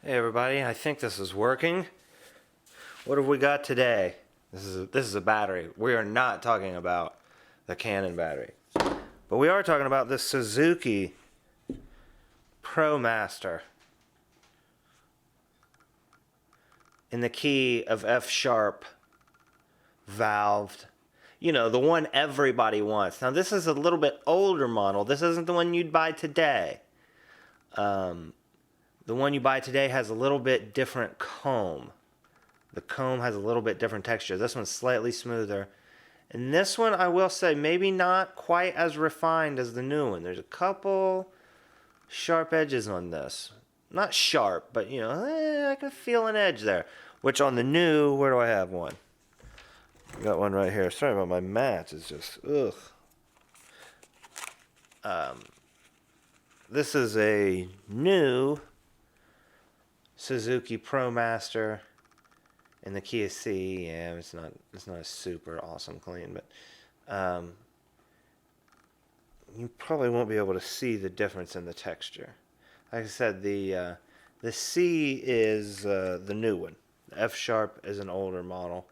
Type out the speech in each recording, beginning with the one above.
Hey everybody, I think this is working. What have we got today? This is a battery. We are not talking about the Canon battery. But we are talking about this Suzuki Promaster in the key of F sharp, valved. You know, the one everybody wants. Now this is a little bit older model. This isn't the one you'd buy today. The one you buy today has a little bit different comb. The comb has a little bit different texture. This one's slightly smoother. And this one, I will say, maybe not quite as refined as the new one. There's a couple sharp edges on this. Not sharp, but, you know, I can feel an edge there. Which on the new, where do I have one? I got one right here. Sorry about my match. It's just, ugh. This is a new Suzuki Promaster in the key of C. Yeah, it's not a super awesome clean, but you probably won't be able to see the difference in the texture. Like I said, the C is the new one. The F sharp is an older model.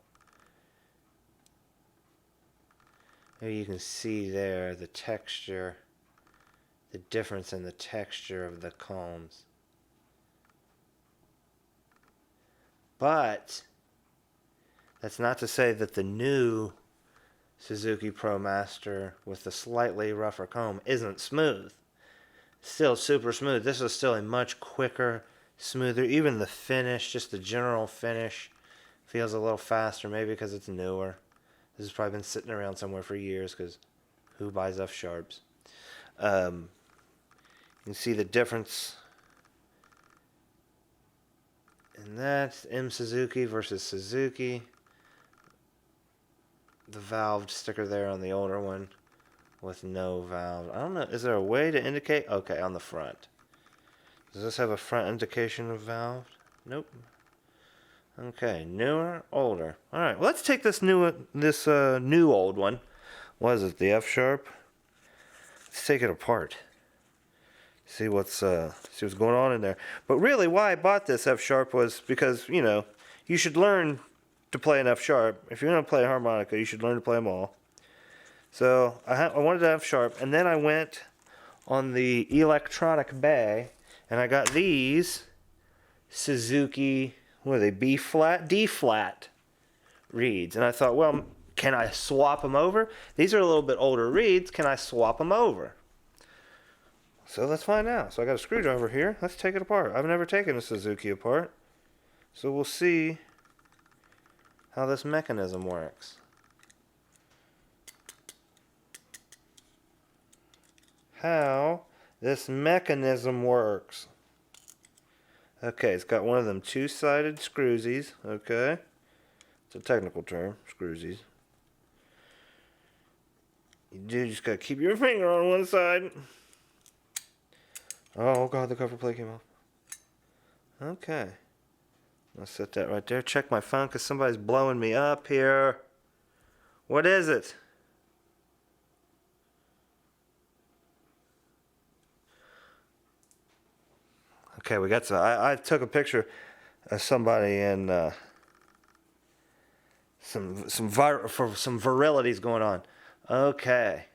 Maybe you can see there the texture, the difference in the texture of the combs. But that's not to say that the new Suzuki Promaster with the slightly rougher comb isn't smooth. Still super smooth. This is still a much quicker, smoother. Even the finish, just the general finish, feels a little faster. Maybe because it's newer. This has probably been sitting around somewhere for years because who buys F sharps? You can see the difference. And that's M Suzuki versus Suzuki. The valved sticker there on the older one with no valve. I don't know. Is there a way to indicate? Okay, on the front. Does this have a front indication of valved? Nope. Okay, newer, older. All right, well, let's take this new old one. What is it? The F sharp. Let's take it apart. See what's going on in there. But really, why I bought this F sharp was because, you know, you should learn to play an F sharp. If you're going to play a harmonica, you should learn to play them all. So I wanted an F sharp, and then I went on the electronic bay, and I got these Suzuki, what are they, B flat, D flat reeds. And I thought, well, can I swap them over? These are a little bit older reeds. Can I swap them over? So let's find out. So I got a screwdriver here. Let's take it apart. I've never taken a Suzuki apart. So we'll see how this mechanism works. How this mechanism works. Okay, it's got one of them two-sided screwsies. Okay. It's a technical term, screwsies. You just gotta keep your finger on one side. Oh god, the cover plate came off. Okay. I'll set that right there. Check my phone because somebody's blowing me up here. What is it? Okay, we got some. I took a picture of somebody and some virility's going on. Okay.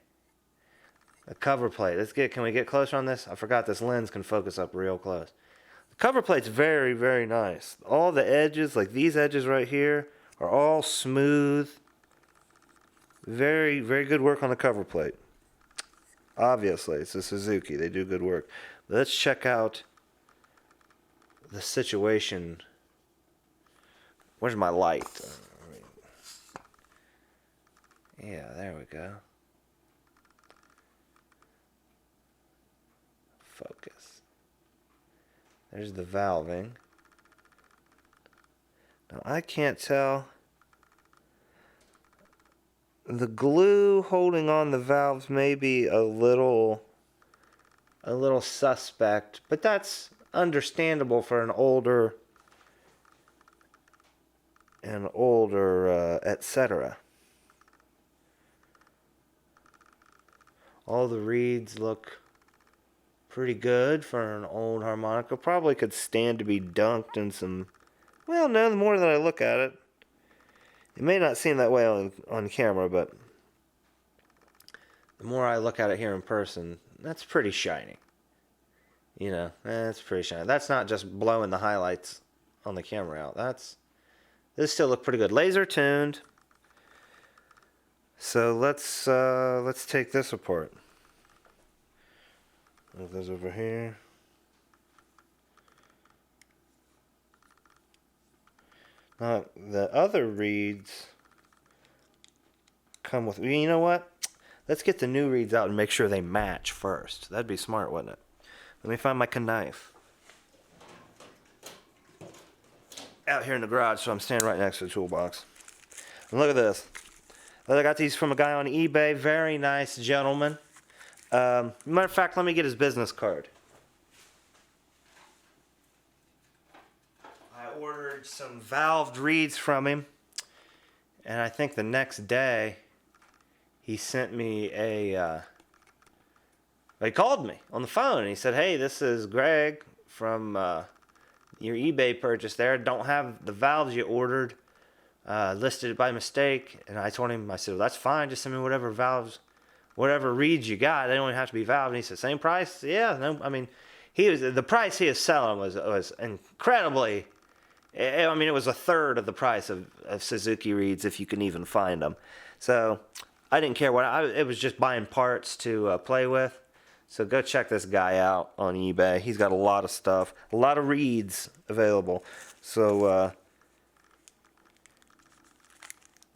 The cover plate. Can we get closer on this? I forgot this lens can focus up real close. The cover plate's very, very nice. All the edges, like these edges right here, are all smooth. Very, very good work on the cover plate. Obviously, it's a Suzuki. They do good work. But let's check out the situation. Where's my light? Yeah, there we go. Focus. There's the valving. Now I can't tell. The glue holding on the valves may be a little suspect, but that's understandable for an older etc. All the reeds look Pretty good for an old harmonica. Probably could stand to be dunked in some... Well, no, the more that I look at it, it may not seem that way on camera, but the more I look at it here in person, that's pretty shiny. You know, that's pretty shiny. That's not just blowing the highlights on the camera out. This still look pretty good. Laser tuned. So let's take this apart. Move those over here. Now the other reeds come with. You know what? Let's get the new reeds out and make sure they match first. That'd be smart, wouldn't it? Let me find my knife. Out here in the garage, so I'm standing right next to the toolbox. And look at this. I got these from a guy on eBay. Very nice gentleman. Matter of fact, let me get his business card. I ordered some valved reeds from him, and I think the next day he sent me he called me on the phone and he said, "Hey, this is Greg from your eBay purchase there. Don't have the valves you ordered listed by mistake." And I told him, I said, "Well, that's fine. Just send me whatever valves, whatever reeds you got. They don't even have to be valved." And he said, "Same price?" Yeah, no, I mean, the price he was selling was incredibly. I mean, it was a third of the price of Suzuki reeds, if you can even find them. So I didn't care it was just buying parts to play with. So go check this guy out on eBay. He's got a lot of stuff, a lot of reeds available. So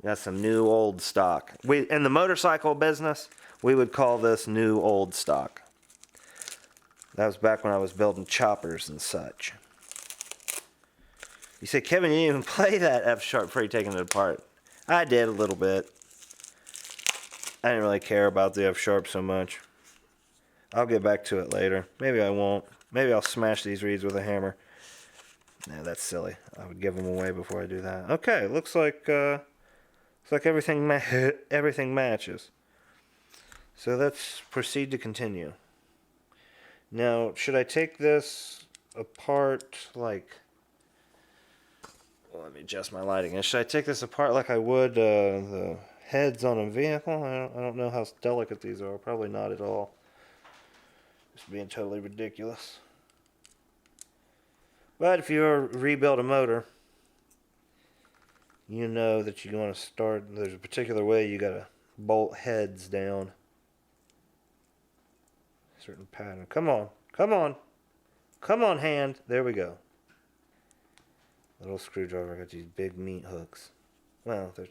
got some new old stock. In the motorcycle business, we would call this new old stock. That was back when I was building choppers and such. You say, "Kevin, you didn't even play that F sharp before you taking it apart." I did a little bit. I didn't really care about the F sharp so much. I'll get back to it later. Maybe I won't. Maybe I'll smash these reeds with a hammer. No, that's silly. I would give them away before I do that. Okay, looks like everything matches. So let's proceed to continue. Now, should I take this apart like... Well, let me adjust my lighting. Should I take this apart like I would the heads on a vehicle? I don't know how delicate these are. Probably not at all. Just being totally ridiculous. But if you rebuild a motor, you know that you want to start. There's a particular way you got to bolt heads down. Certain pattern. Come on, come on, come on, hand. There we go. Little screwdriver. I got these big meat hooks. Well, they're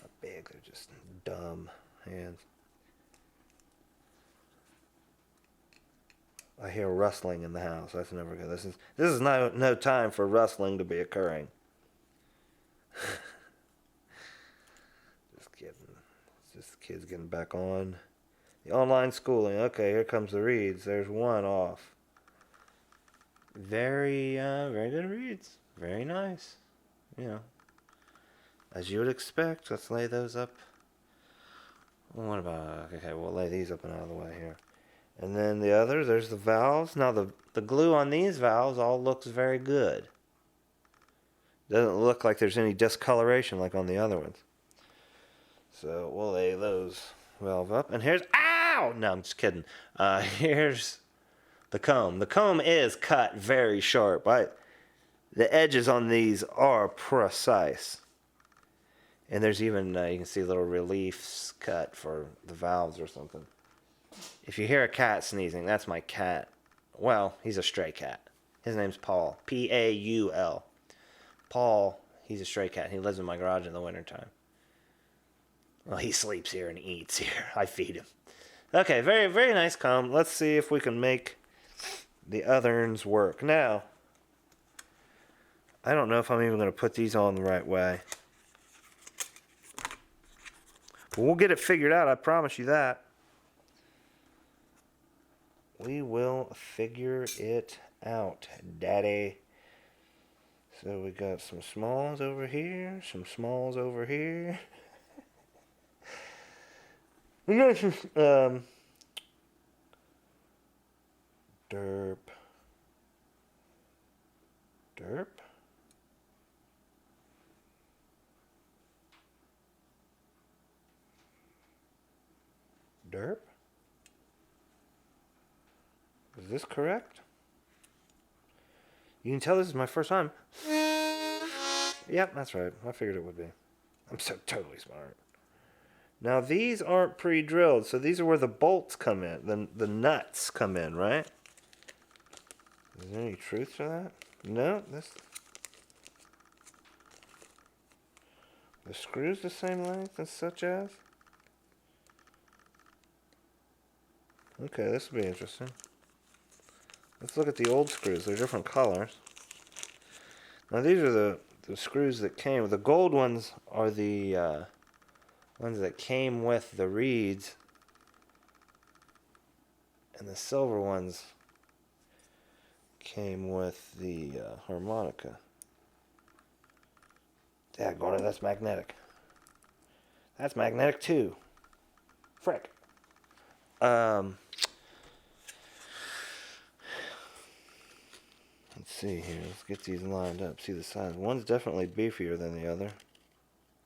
not big. They're just dumb hands. I hear rustling in the house. That's never good. This is no time for rustling to be occurring. Just kidding. It's just the kids getting back on. The online schooling. Okay, here comes the reeds. There's one off. Very good reeds. Very nice. You know, as you would expect. Let's lay those up. What about... Okay, we'll lay these up and out of the way here. And then the others, there's the valves. Now the glue on these valves all looks very good. Doesn't look like there's any discoloration like on the other ones. So we'll lay those valve up. And here's... Ow! No, I'm just kidding. Here's the comb. The comb is cut very sharp. The edges on these are precise. And there's even, you can see little reliefs cut for the valves or something. If you hear a cat sneezing, that's my cat. Well, he's a stray cat. His name's Paul. P-A-U-L. Paul, he's a stray cat. He lives in my garage in the wintertime. Well, he sleeps here and eats here. I feed him. Okay, very, very nice comb. Let's see if we can make the others work. Now, I don't know if I'm even going to put these on the right way. But we'll get it figured out, I promise you that. We will figure it out, Daddy. So we got some smalls over here, some smalls over here. We got some Derp. Derp. Derp. Is this correct? You can tell this is my first time. Yep, that's right. I figured it would be. I'm so totally smart. Now these aren't pre-drilled, so these are where the bolts come in, the nuts come in, right? Is there any truth to that? No, the screw's the same length as such as? Okay, this will be interesting. Let's look at the old screws. They're different colors. Now these are the screws that came. The gold ones are the ones that came with the reeds. And the silver ones came with the harmonica. Daggone it, that's magnetic. That's magnetic too. Frick. Let's see here. Let's get these lined up. See the size. One's definitely beefier than the other.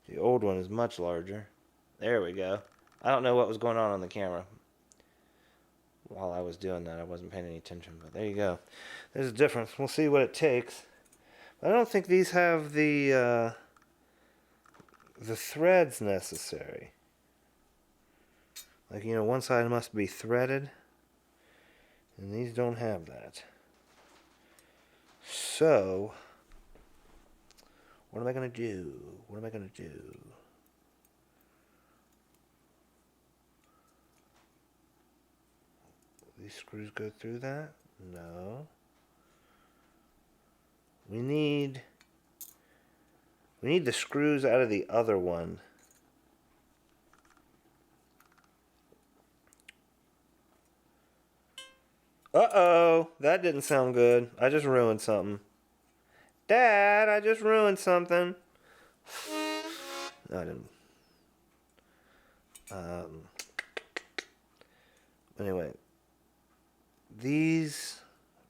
The old one is much larger. There we go. I don't know what was going on the camera. While I was doing that, I wasn't paying any attention, but there you go. There's a difference. We'll see what it takes. I don't think these have the threads necessary. Like, you know, one side must be threaded, and these don't have that. So, what am I going to do? What am I going to do? These screws go through that? No. We need the screws out of the other one. Uh-oh, that didn't sound good. I just ruined something. Dad, I just ruined something. No, I didn't. Anyway, these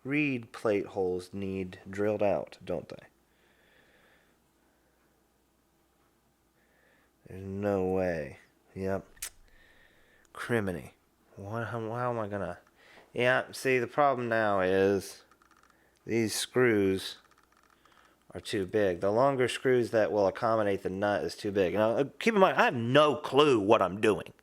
reed plate holes need drilled out, don't they? There's no way. Yep. Criminy. How am I gonna... Yeah, see, the problem now is these screws are too big. The longer screws that will accommodate the nut is too big. Now, keep in mind, I have no clue what I'm doing.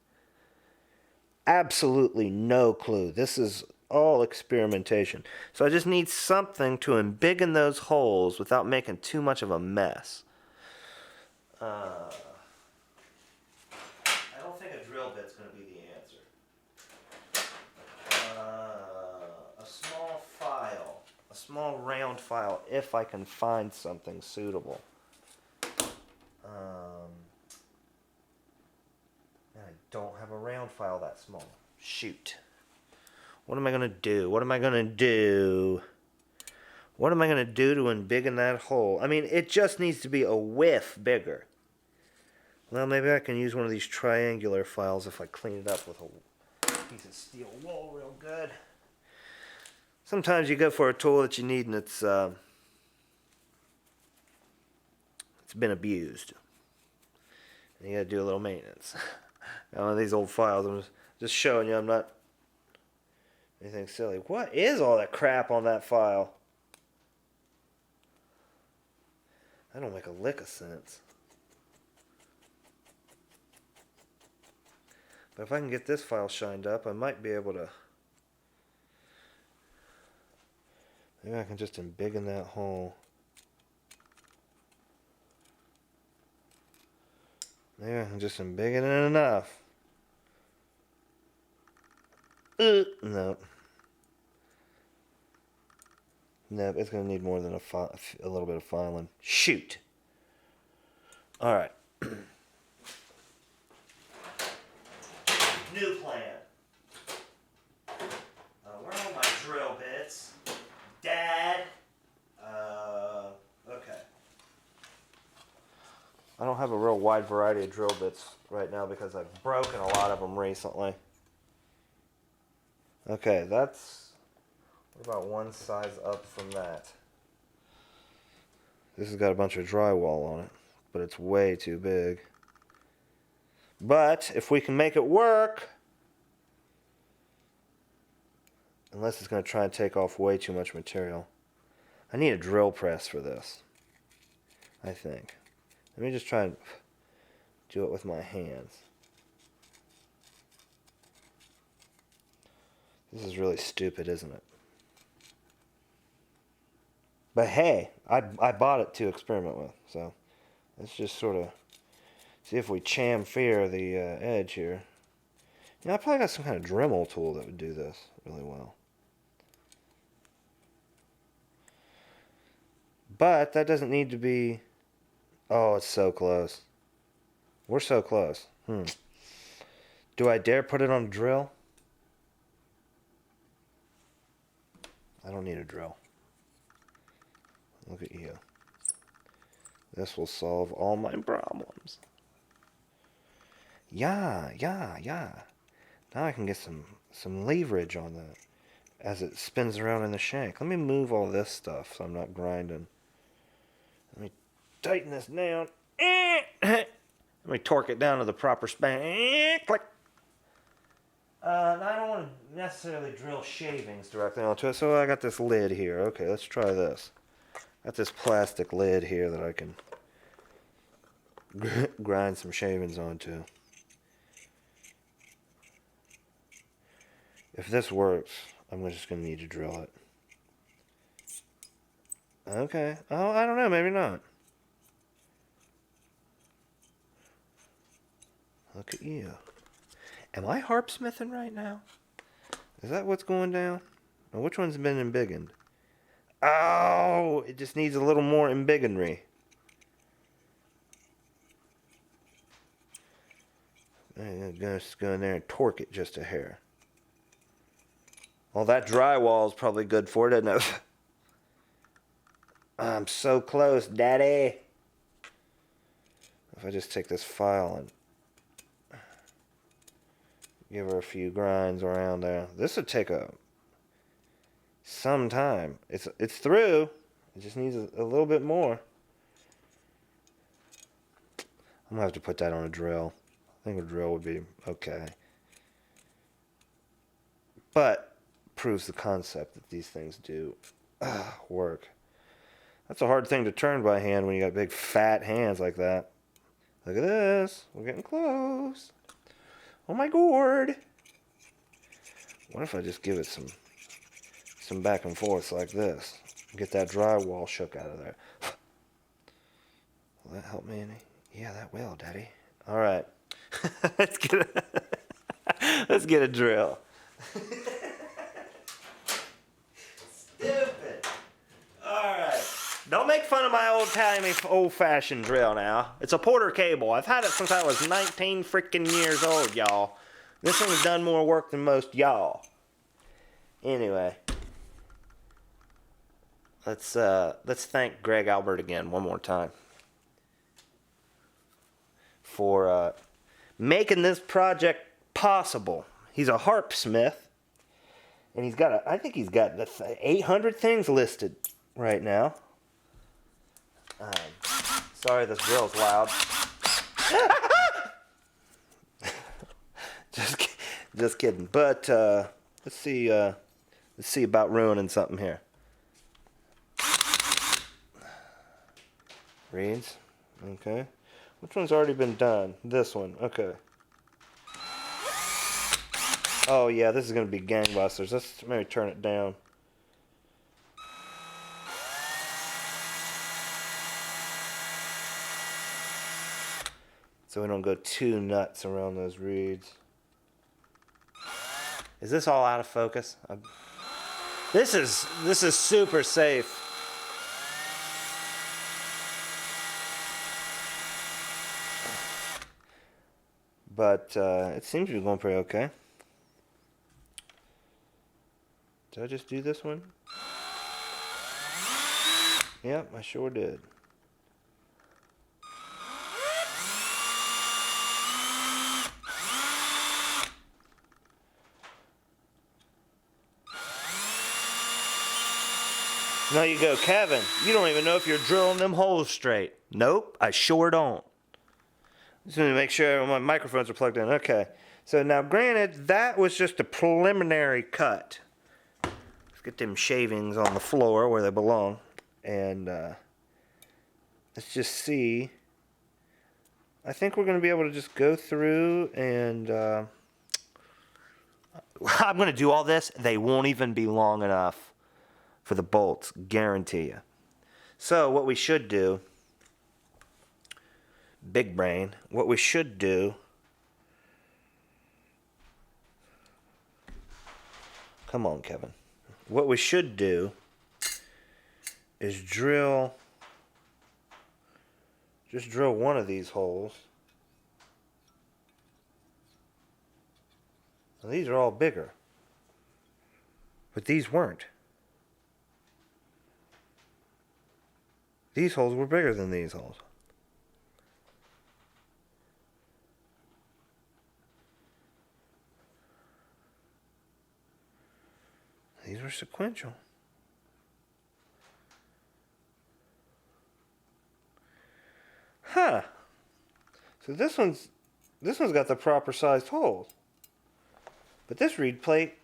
Absolutely no clue. This is all experimentation. So I just need something to embiggen those holes without making too much of a mess. I don't think a drill bit's going to be the answer. A small file. A small round file, if I can find something suitable. I don't have a round file that small. Shoot. What am I going to do? What am I going to do? What am I going to do to embiggen that hole? I mean, it just needs to be a whiff bigger. Well, maybe I can use one of these triangular files if I clean it up with a piece of steel wool real good. Sometimes you go for a tool that you need and it's been abused. And you got to do a little maintenance. Now, one of these old files, I'm just showing you I'm not anything silly. What is all that crap on that file? That don't make a lick of sense. But if I can get this file shined up, I might be able to... Maybe I can just embiggen that hole. Maybe I can just embiggen it enough. No. Nope, it's going to need more than a little bit of filing. Shoot! Alright. New plan. Where are all my drill bits? Dad? Okay. I don't have a real wide variety of drill bits right now because I've broken a lot of them recently. Okay, that's About one size up from that. This has got a bunch of drywall on it, but it's way too big. But if we can make it work, unless it's going to try and take off way too much material. I need a drill press for this, I think. Let me just try and do it with my hands. This is really stupid, isn't it? But hey, I bought it to experiment with, so let's just sort of see if we chamfer the edge here. I probably got some kind of Dremel tool that would do this really well. But that doesn't need to be... Oh, it's so close. We're so close. Do I dare put it on a drill? I don't need a drill. Look at you. This will solve all my problems. Yeah. Now I can get some leverage on that as it spins around in the shank. Let me move all this stuff so I'm not grinding. Let me tighten this down. Let me torque it down to the proper span. Click. I don't want to necessarily drill shavings directly onto it, so I got this lid here. Okay, let's try this. Got this plastic lid here that I can grind some shavings onto. If this works, I'm just going to need to drill it. Okay. Oh, I don't know. Maybe not. Look at you. Am I harpsmithing right now? Is that what's going down? Or which one's been embiggened? Oh, it just needs a little more embiggenry. I'm going to go in there and torque it just a hair. Well, that drywall is probably good for it, isn't it? I'm so close, Daddy. If I just take this file and give her a few grinds around there. This would take some time. It's through. It just needs a little bit more. I'm going to have to put that on a drill. I think a drill would be okay. But proves the concept that these things do work. That's a hard thing to turn by hand when you got big fat hands like that. Look at this. We're getting close. Oh my gourd. What if I just give it some back and forth like this? Get that drywall shook out of there. Will that help me any? Yeah, that will, Daddy. All right. let's get a drill. Stupid. All right. Don't make fun of my old-fashioned drill now. It's a Porter cable. I've had it since I was 19 freaking years old, y'all. This thing's done more work than most y'all. Anyway. Let's thank Greg Albert again one more time for making this project possible. He's a harpsmith, and I think he's got 800 things listed right now. Sorry, this drill's loud. just kidding. But let's see about ruining something here. Reeds. Okay. Which one's already been done? This one. Okay. Oh yeah, this is gonna be gangbusters. Let's maybe turn it down. So we don't go too nuts around those reeds. Is this all out of focus? This is super safe. But it seems to be going pretty okay. Did I just do this one? Yep, I sure did. Now you go, Kevin, you don't even know if you're drilling them holes straight. Nope, I sure don't. Just want to make sure my microphones are plugged in. Okay. So now, granted, that was just a preliminary cut. Let's get them shavings on the floor where they belong. And let's just see. I think we're going to be able to just go through and... I'm going to do all this. They won't even be long enough for the bolts, guarantee you. So what we should do, big brain, what we should do, come on, Kevin. What we should do is just drill one of these holes. Now, these are all bigger, but these weren't. These holes were bigger than these holes. These were sequential. Huh. So this one's got the proper sized holes. But this reed plate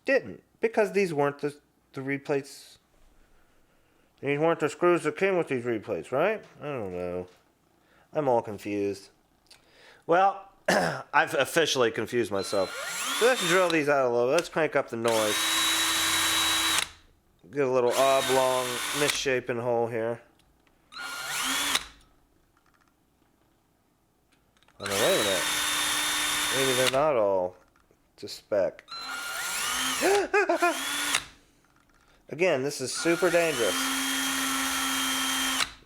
didn't, because these weren't the reed plates. These weren't the screws that came with these reed plates, right? I don't know. I'm all confused. Well, I've officially confused myself. So let's drill these out a little bit. Let's crank up the noise. Get a little oblong, misshapen hole here. Oh, no, wait a minute. Maybe they're not all to spec. Again, this is super dangerous.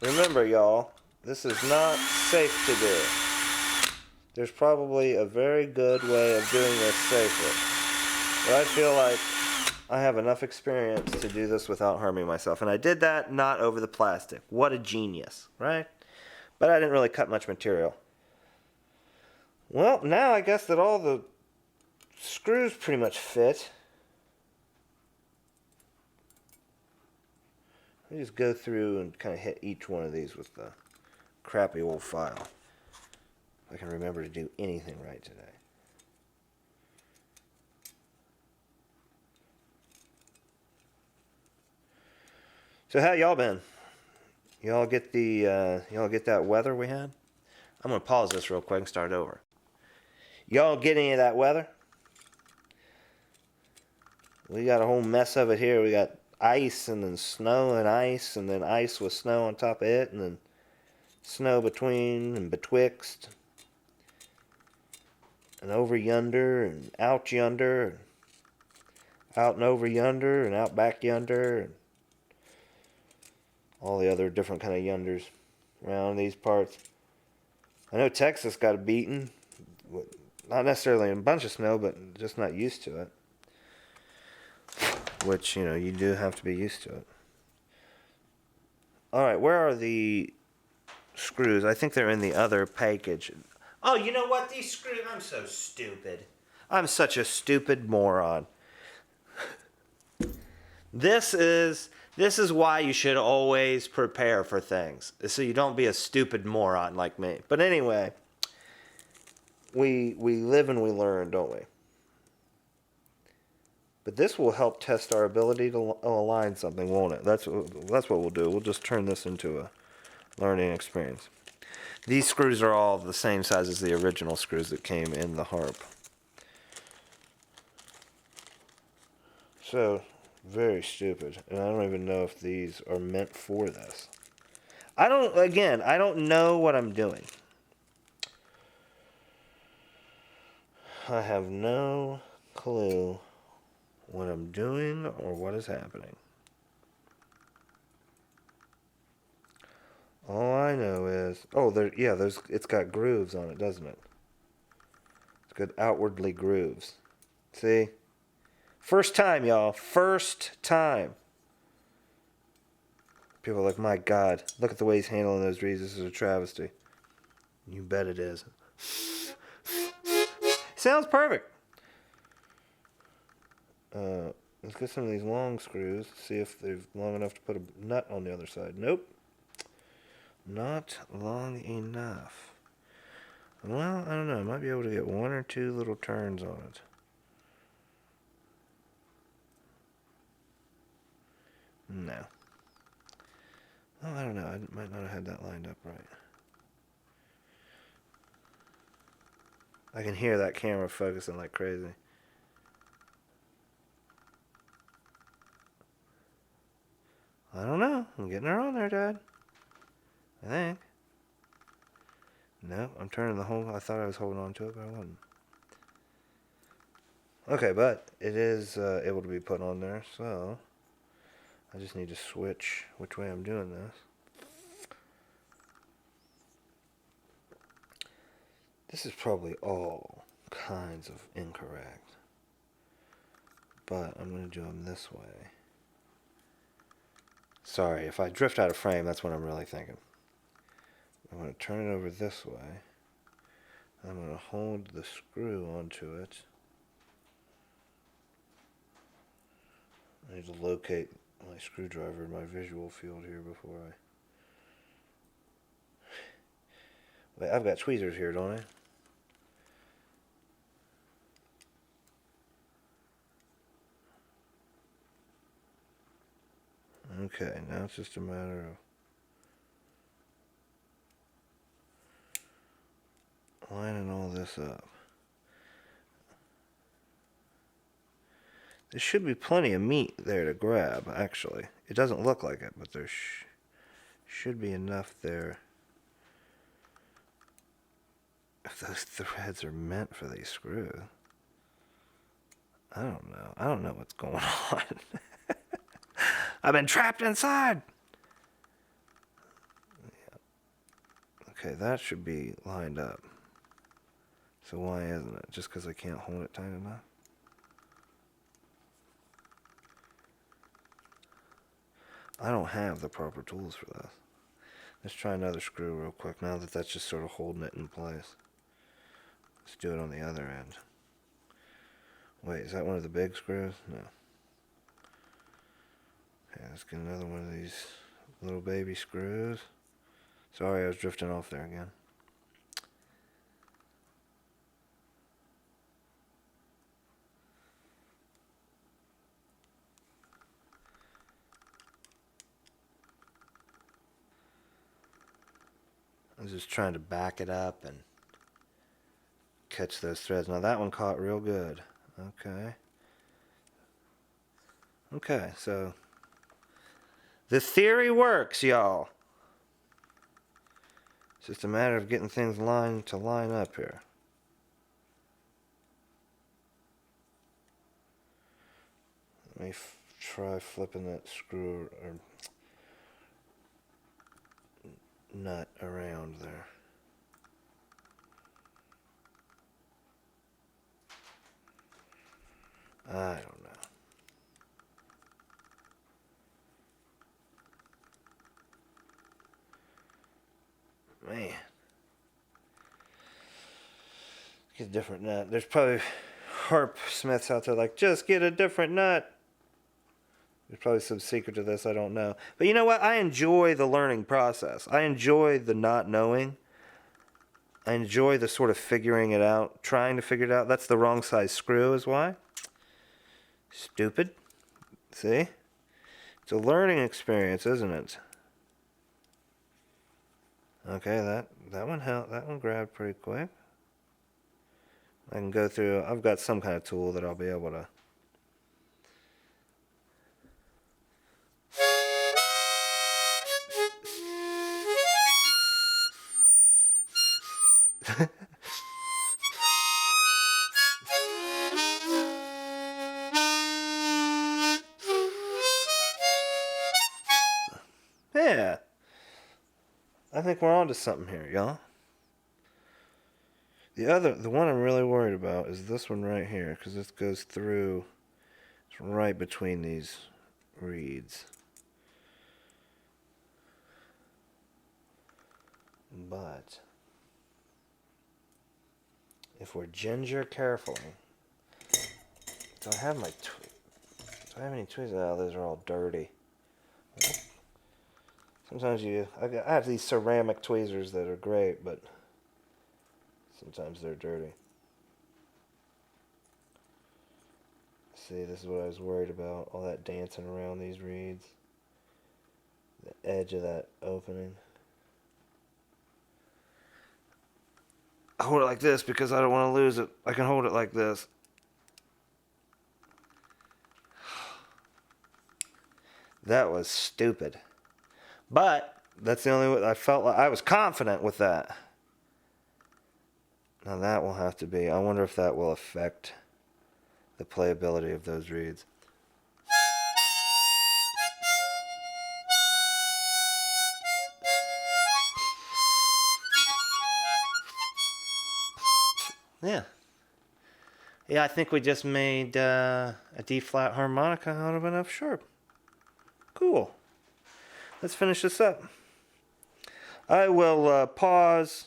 Remember, y'all, this is not safe to do. There's probably a very good way of doing this safely. But I feel like I have enough experience to do this without harming myself. And I did that not over the plastic. What a genius, right? But I didn't really cut much material. Well, now I guess that all the screws pretty much fit. I just go through and kind of hit each one of these with the crappy old file. If I can remember to do anything right today. So how y'all been? Y'all get that weather we had? I'm gonna pause this real quick and start over. Y'all get any of that weather? We got a whole mess of it here. We got ice and then snow and then ice with snow on top of it, and then snow between and betwixt, and over yonder and out yonder, and out and over yonder and out back yonder, and all the other different kind of yonders around these parts. I know Texas got a beating, not necessarily in a bunch of snow, but just not used to it. Which, you know, you do have to be used to it. Alright, where are the screws? I think they're in the other package. Oh, you know what? These screws... I'm so stupid. I'm such a stupid moron. This is why you should always prepare for things. So you don't be a stupid moron like me. But anyway, we live and we learn, don't we? But this will help test our ability to align something, won't it? That's what we'll do. We'll just turn this into a learning experience. These screws are all the same size as the original screws that came in the harp. So, very stupid. And I don't even know if these are meant for this. I don't know what I'm doing. I have no clue what I'm doing or what is happening. All I know is, it's got grooves on it, doesn't it? It's got outwardly grooves. See? First time, y'all. First time. People are like, my God, look at the way he's handling those reeds. This is a travesty. You bet it is. Sounds perfect. Let's get some of these long screws, see if they're long enough to put a nut on the other side. Nope. Not long enough. Well, I don't know. I might be able to get one or two little turns on it. No. Oh, I don't know. I might not have had that lined up right. I can hear that camera focusing like crazy. I don't know. I'm getting her on there, Dad. I think. No, I'm turning the whole... I thought I was holding on to it, but I wasn't. Okay, but it is able to be put on there, so... I just need to switch which way I'm doing this. This is probably all kinds of incorrect. But I'm going to do them this way. Sorry, if I drift out of frame, that's what I'm really thinking. I'm going to turn it over this way. I'm going to hold the screw onto it. I need to locate my screwdriver in my visual field here before I... Wait, I've got tweezers here, don't I? Okay, now it's just a matter of lining all this up. There should be plenty of meat there to grab, actually. It doesn't look like it, but there should be enough there. If those threads are meant for these screws. I don't know. I don't know what's going on. I've been trapped inside! Yeah. Okay, that should be lined up. So why isn't it? Just because I can't hold it tight enough? I don't have the proper tools for this. Let's try another screw real quick now that that's just sort of holding it in place. Let's do it on the other end. Wait, is that one of the big screws? No. Okay, let's get another one of these little baby screws. Sorry, I was drifting off there again. I was just trying to back it up and catch those threads. Now that one caught real good. Okay. Okay, so the theory works, y'all. It's just a matter of getting things line up here. Let me try flipping that screw or nut around there. I don't know. Man. Get a different nut. There's probably harp smiths out there like, just get a different nut. There's probably some secret to this, I don't know. But you know what? I enjoy the learning process. I enjoy the not knowing. I enjoy the sort of figuring it out, trying to figure it out. That's the wrong size screw is why. Stupid. See? It's a learning experience, isn't it? Okay, that one grabbed pretty quick. I can go through, I've got some kind of tool that I'll be able to yeah. I think we're onto something here, y'all. The one I'm really worried about is this one right here, because this goes through, it's right between these reeds. But if we're ginger carefully, do I have I have any tweezers? Oh, those are all dirty. Sometimes I have these ceramic tweezers that are great, but sometimes they're dirty. See, this is what I was worried about. All that dancing around these reeds. The edge of that opening. I hold it like this because I don't want to lose it. I can hold it like this. That was stupid. But that's the only way I felt like I was confident with that. Now that will have to be. I wonder if that will affect the playability of those reeds. Yeah. Yeah, I think we just made a D-flat harmonica out of an F sharp. Cool. Let's finish this up. I will pause.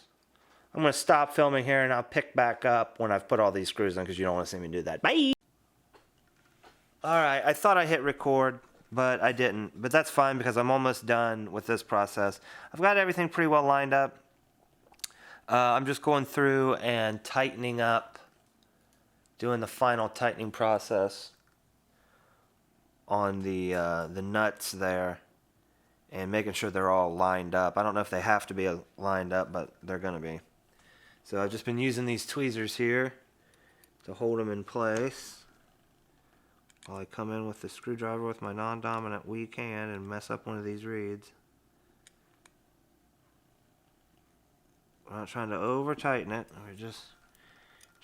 I'm going to stop filming here and I'll pick back up when I've put all these screws in because you don't want to see me do that. Bye! Alright, I thought I hit record, but I didn't. But that's fine because I'm almost done with this process. I've got everything pretty well lined up. I'm just going through and tightening up, doing the final tightening process on the nuts there and making sure they're all lined up. I don't know if they have to be lined up, but they're going to be. So I've just been using these tweezers here to hold them in place while I come in with the screwdriver with my non-dominant weak hand and mess up one of these reeds. We're not trying to over tighten it, we're just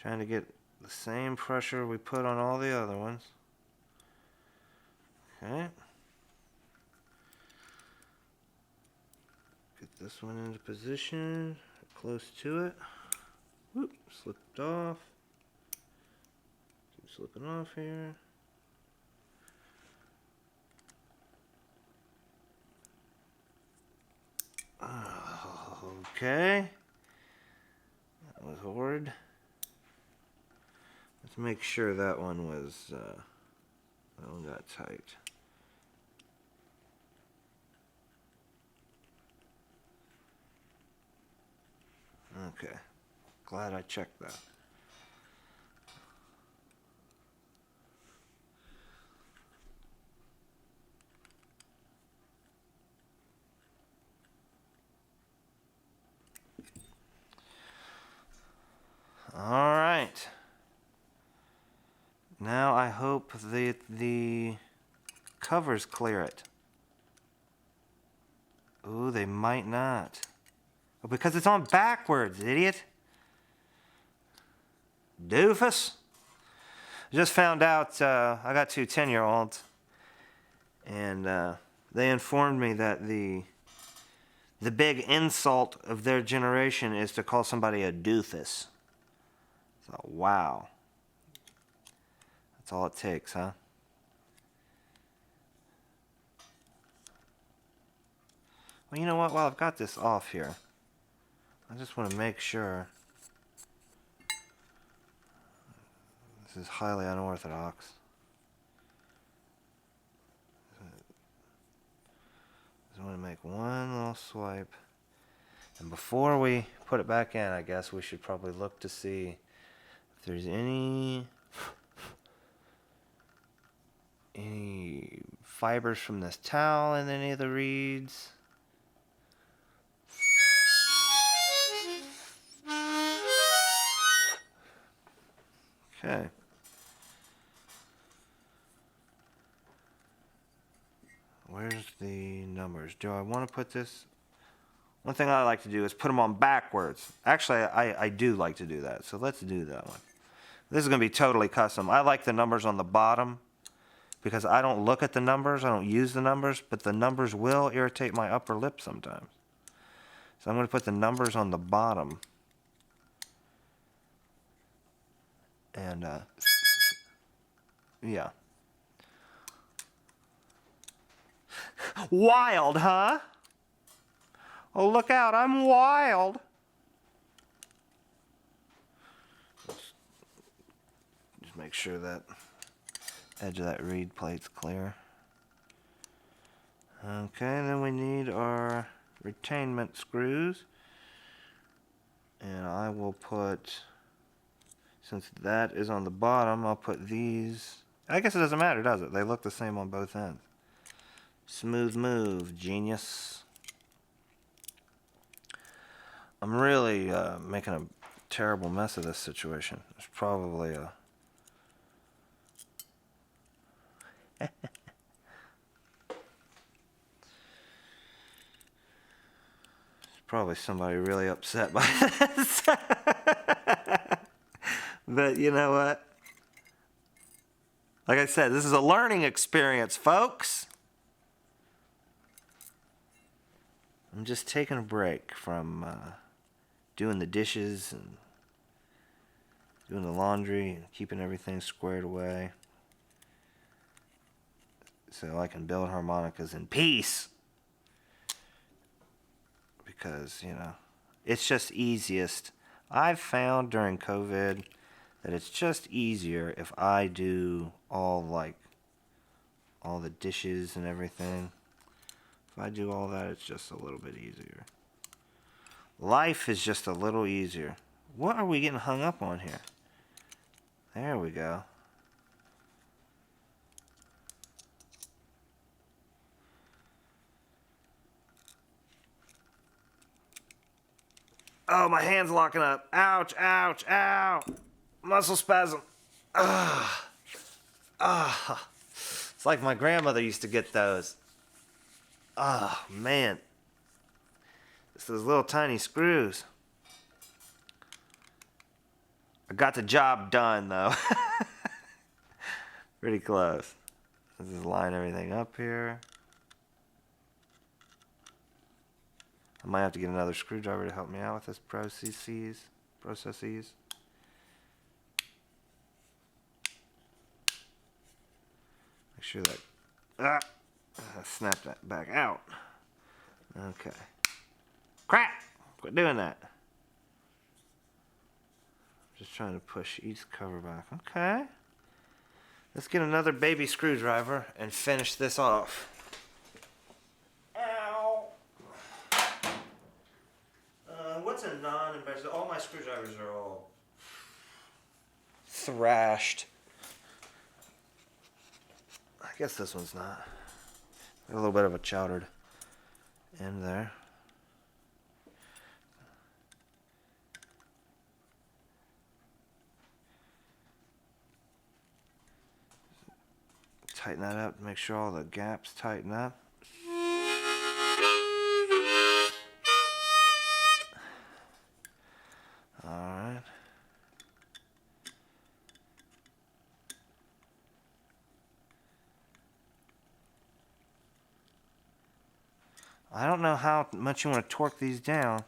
trying to get the same pressure we put on all the other ones. Okay. Get this one into position, close to it. Whoop, slipped off. Keep slipping off here. Okay. That was horrid. Let's make sure that one was, that one got tight. Okay. Glad I checked that. Alright. Now I hope that the covers clear it. Ooh, they might not. Oh, because it's on backwards, idiot. Doofus. I just found out I got two 10-year-olds and they informed me that the big insult of their generation is to call somebody a doofus. So, wow. That's all it takes, huh? Well, you know what? While I've got this off here, I just want to make sure. This is highly unorthodox. I want to make one little swipe. And before we put it back in, I guess we should probably look to see if there's any fibers from this towel in any of the reeds. Okay. Where's the numbers? Do I want to put this? One thing I like to do is put them on backwards. Actually, I do like to do that. So let's do that one. This is going to be totally custom. I like the numbers on the bottom because I don't look at the numbers. I don't use the numbers, but the numbers will irritate my upper lip sometimes. So I'm going to put the numbers on the bottom. And, yeah. Wild, huh? Oh, look out, I'm wild. Just make sure that edge of that reed plate's clear. Okay, and then we need our retainment screws. And I will put, since that is on the bottom, I'll put these. I guess it doesn't matter, does it? They look the same on both ends. Smooth move, genius. I'm really making a terrible mess of this situation. There's probably a... Probably somebody really upset by this. But you know what? Like I said, this is a learning experience, folks. I'm just taking a break from doing the dishes and doing the laundry and keeping everything squared away so I can build harmonicas in peace. Because, you know, it's just easiest. I've found during COVID that it's just easier if I do all the dishes and everything. If I do all that, it's just a little bit easier. Life is just a little easier. What are we getting hung up on here? There we go. Oh, my hand's locking up. Ouch, ouch, ow. Muscle spasm. Ah. Ah. It's like my grandmother used to get those. Oh, man. It's those little tiny screws. I got the job done, though. Pretty close. Let's just line everything up here. I might have to get another screwdriver to help me out with this processes. Make sure that snap that back out. Okay. Crap! Quit doing that. Just trying to push each cover back. Okay. Let's get another baby screwdriver and finish this off. What's a non-embarrassing? All my screwdrivers are all thrashed. I guess this one's not. A little bit of a chowdered end there. Tighten that up to make sure all the gaps tighten up. Alright. I don't know how much you want to torque these down,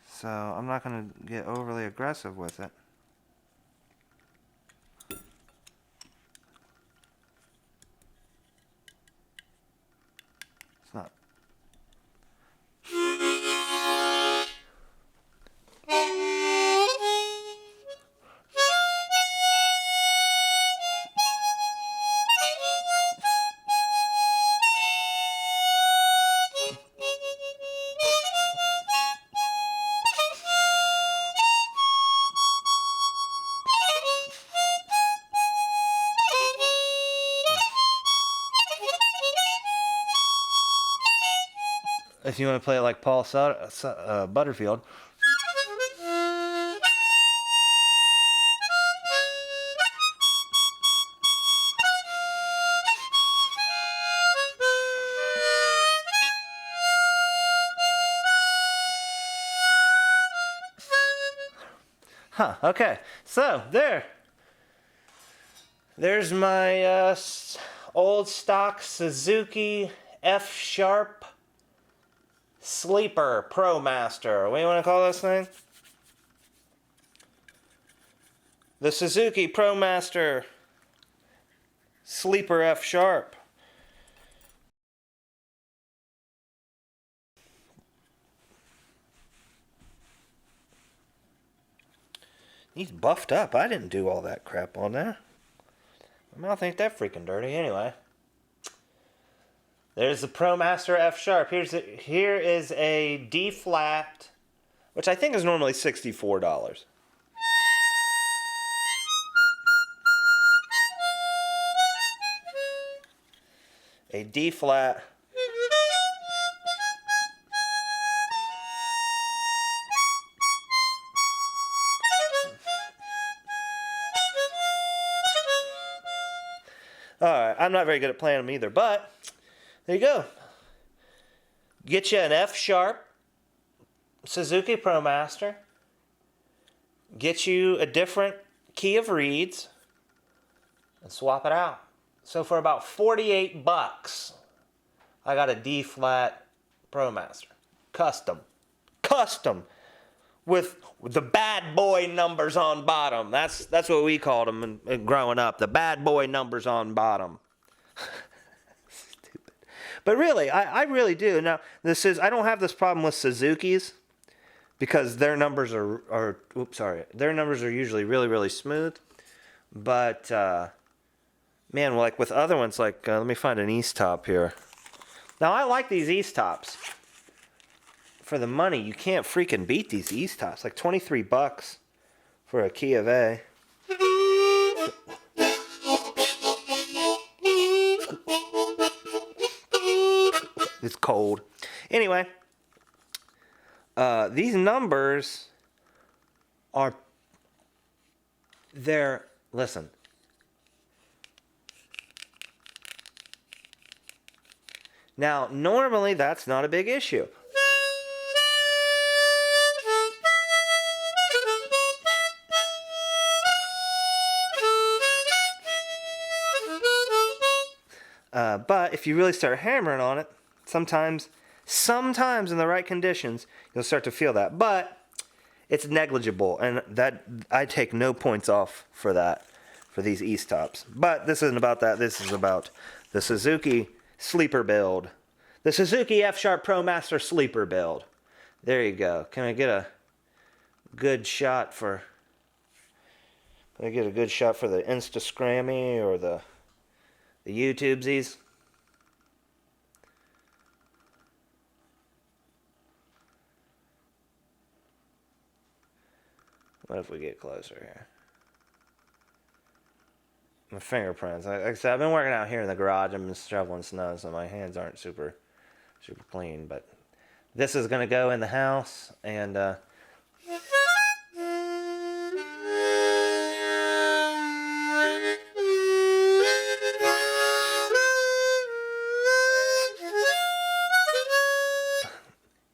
so I'm not going to get overly aggressive with it. It's not. If you want to play it like Paul Butterfield. Huh, okay. So, there's my old stock Suzuki F Sharp Sleeper Promaster. What do you want to call this thing? The Suzuki Promaster Sleeper F Sharp. He's buffed up. I didn't do all that crap on there. My mouth ain't that freaking dirty anyway. There's the Promaster F sharp. Here is a D flat, which I think is normally $64. A D flat. Alright, I'm not very good at playing them either, but there you go. Get you an F sharp Suzuki Promaster. Get you a different key of reeds and swap it out. So for about 48 bucks, I got a D flat Promaster. Custom. With the bad boy numbers on bottom. That's what we called them growing up. The bad boy numbers on bottom. Stupid. But really, I really do. Now, I don't have this problem with Suzuki's because their numbers are their numbers are usually really, really smooth. But, man, like with other ones, like, let me find an East Top here. Now, I like these East Tops. For the money, you can't freaking beat these East Tops. Like 23 bucks for a key of A. It's cold. Anyway, these numbers are, listen. Now, normally that's not a big issue. But if you really start hammering on it, sometimes in the right conditions, you'll start to feel that. But it's negligible, and that I take no points off for that, for these East Tops. But this isn't about that. This is about the Suzuki sleeper build. The Suzuki F Sharp Promaster sleeper build. There you go. Can I get a good shot for... Can I get a good shot for the Instagrammy or the YouTubesies? What if we get closer here? My fingerprints. Like I said, I've been working out here in the garage. I'm just shoveling snow, so my hands aren't super clean. But this is going to go in the house, and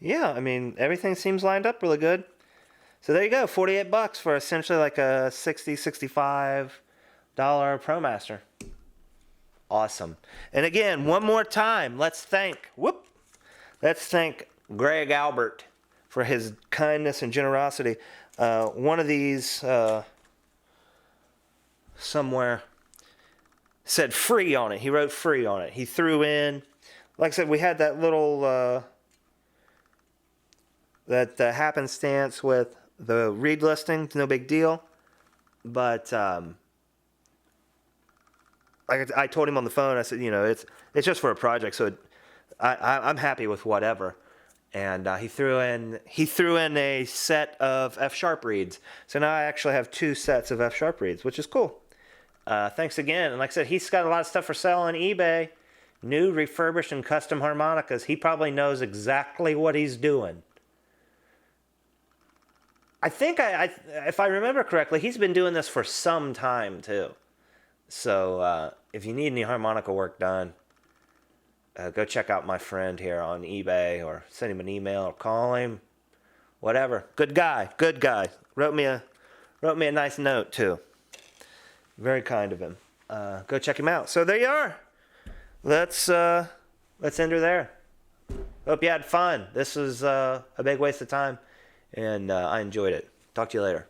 yeah, I mean, everything seems lined up really good. So there you go, 48 bucks for essentially like a $65 Promaster. Awesome. And again, one more time, let's thank Greg Albert for his kindness and generosity. One of these somewhere said free on it. He wrote free on it. He threw in, like I said, we had that little that happenstance with the reed listing, no big deal. But I told him on the phone, I said, you know, it's just for a project, so I'm happy with whatever. And he threw in a set of F sharp reeds. So now I actually have 2 sets of F sharp reeds, which is cool. Thanks again. And like I said, he's got a lot of stuff for sale on eBay. New, refurbished, and custom harmonicas. He probably knows exactly what he's doing. I think, if I remember correctly, he's been doing this for some time, too. So, if you need any harmonica work done, go check out my friend here on eBay, or send him an email, or call him. Whatever. Good guy. Wrote me a nice note, too. Very kind of him. Go check him out. So, there you are. Let's end her there. Hope you had fun. This was a big waste of time. And I enjoyed it. Talk to you later.